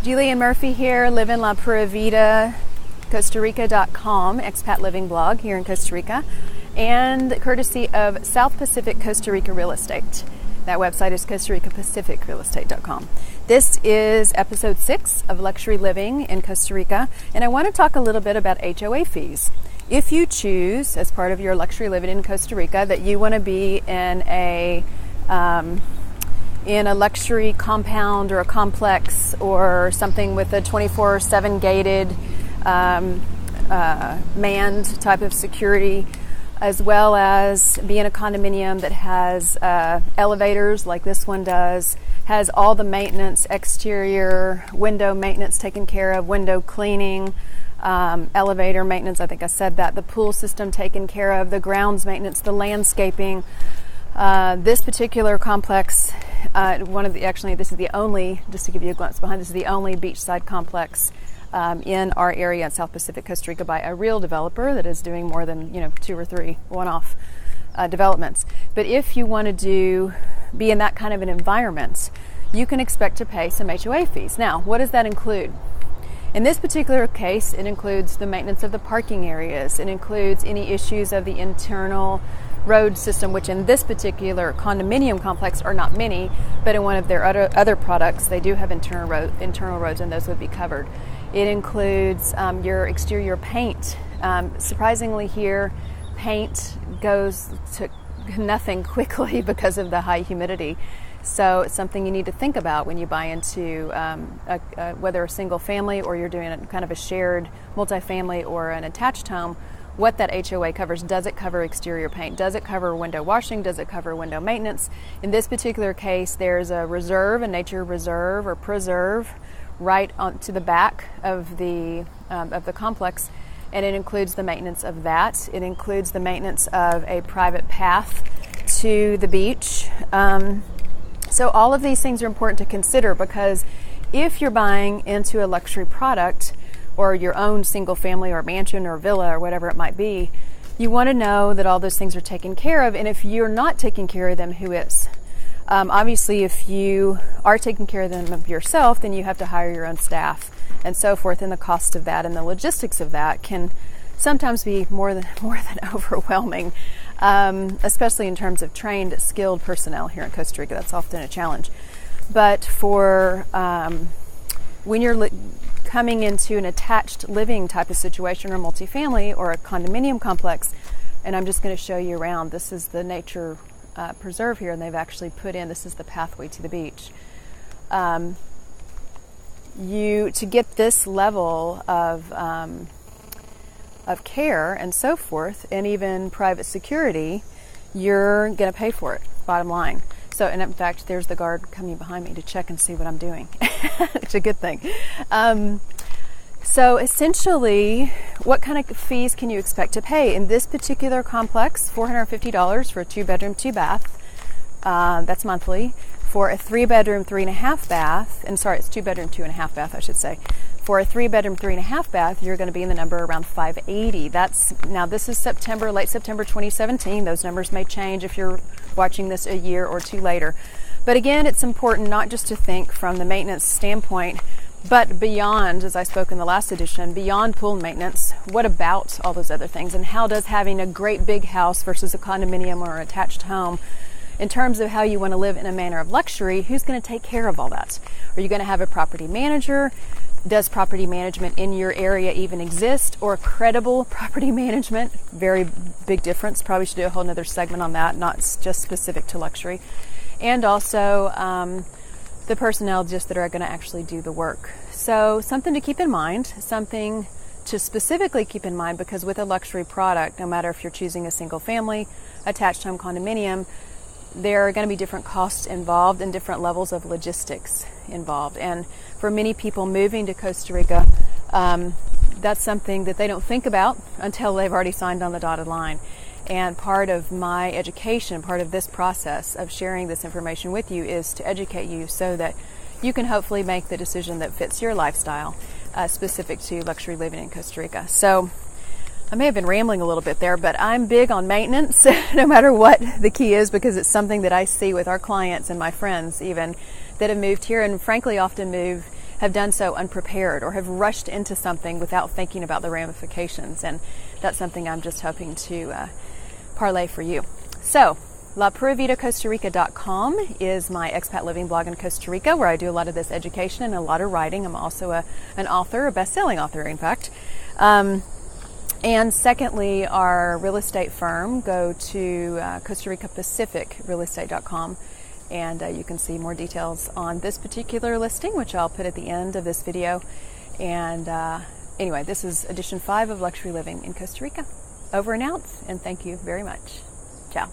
JuliAnne Murphy here, live in La Pura Vida, CostaRica.com, expat living blog here in Costa Rica, and courtesy of South Pacific Costa Rica Real Estate. That website is CostaRicaPacificRealEstate.com. This is episode 6 of Luxury Living in Costa Rica, and I want to talk a little bit about HOA fees. If you choose, as part of your luxury living in Costa Rica, that you want to be in a luxury compound or a complex or something with a 24/7 gated manned type of security, as well as be in a condominium that has elevators like this one does, has all the maintenance, exterior window maintenance taken care of, window cleaning, elevator maintenance, I think I said that, the pool system taken care of, the grounds maintenance, the landscaping. This particular complex, this is the only, just to give you a glimpse behind, this is the only beachside complex in our area in South Pacific Costa Rica by a real developer that is doing more than 2 or 3 one-off developments. But if you want to be in that kind of an environment, you can expect to pay some HOA fees. Now, what does that include? In this particular case, it includes the maintenance of the parking areas. It includes any issues of the internal road system, which in this particular condominium complex are not many, but in one of their other products, they do have internal roads, and those would be covered. It includes your exterior paint. Surprisingly here, paint goes to nothing quickly because of the high humidity. So it's something you need to think about when you buy into whether a single family or you're doing a kind of a shared multifamily or an attached home, what that HOA covers. Does it cover exterior paint? Does it cover window washing? Does it cover window maintenance? In this particular case, there's a reserve, a nature reserve or preserve, right onto the back of the complex, and it includes the maintenance of that. It includes the maintenance of a private path to the beach. So all of these things are important to consider, because if you're buying into a luxury product or your own single family or mansion or villa or whatever it might be, you want to know that all those things are taken care of. And if you're not taking care of them, who is? Obviously, if you are taking care of them yourself, then you have to hire your own staff and so forth. And the cost of that and the logistics of that can sometimes be more than overwhelming, especially in terms of trained, skilled personnel here in Costa Rica. That's often a challenge. But for when you're coming into an attached living type of situation or multifamily or a condominium complex, and I'm just going to show you around. This is the nature preserve here, and they've actually put in, this is the pathway to the beach. To get this level of care and so forth, and even private security, you're going to pay for it, bottom line. So, and in fact, there's the guard coming behind me to check and see what I'm doing. It's a good thing. So essentially, what kind of fees can you expect to pay? In this particular complex, $450 for a 2-bedroom, 2-bath. That's monthly. For a 3-bedroom, 3.5 bath, and sorry, it's 2-bedroom, 2.5 bath, I should say. For a 3-bedroom, 3.5 bath, you're going to be in the number around $580. Now this is late September 2017. Those numbers may change if you're watching this a year or 2 later. But again, it's important not just to think from the maintenance standpoint, but beyond, as I spoke in the last edition, beyond pool maintenance, what about all those other things? And how does having a great big house versus a condominium or an attached home, in terms of how you want to live in a manner of luxury, who's going to take care of all that? Are you going to have a property manager? Does property management in your area even exist? Or credible property management? Very big difference. Probably should do a whole nother segment on that, not just specific to luxury. And also the personnel just that are going to actually do the work. So something to keep in mind, something to specifically keep in mind, because with a luxury product, no matter if you're choosing a single family, attached home, condominium, there are going to be different costs involved and different levels of logistics involved. And for many people moving to Costa Rica, that's something that they don't think about until they've already signed on the dotted line. And part of my education, part of this process of sharing this information with you, is to educate you so that you can hopefully make the decision that fits your lifestyle, specific to luxury living in Costa Rica. So I may have been rambling a little bit there, but I'm big on maintenance, no matter what the key is, because it's something that I see with our clients and my friends even that have moved here, and frankly often have done so unprepared or have rushed into something without thinking about the ramifications. And that's something I'm just hoping to parlay for you. So, LaPuraVidaCostaRica.com is my expat living blog in Costa Rica, where I do a lot of this education and a lot of writing. I'm also an author, a best-selling author, in fact. And secondly, our real estate firm, go to Costa Rica Pacific realestate.com, and you can see more details on this particular listing, which I'll put at the end of this video. And anyway, this is edition 5 of Luxury Living in Costa Rica. Over and out, and thank you very much. Ciao.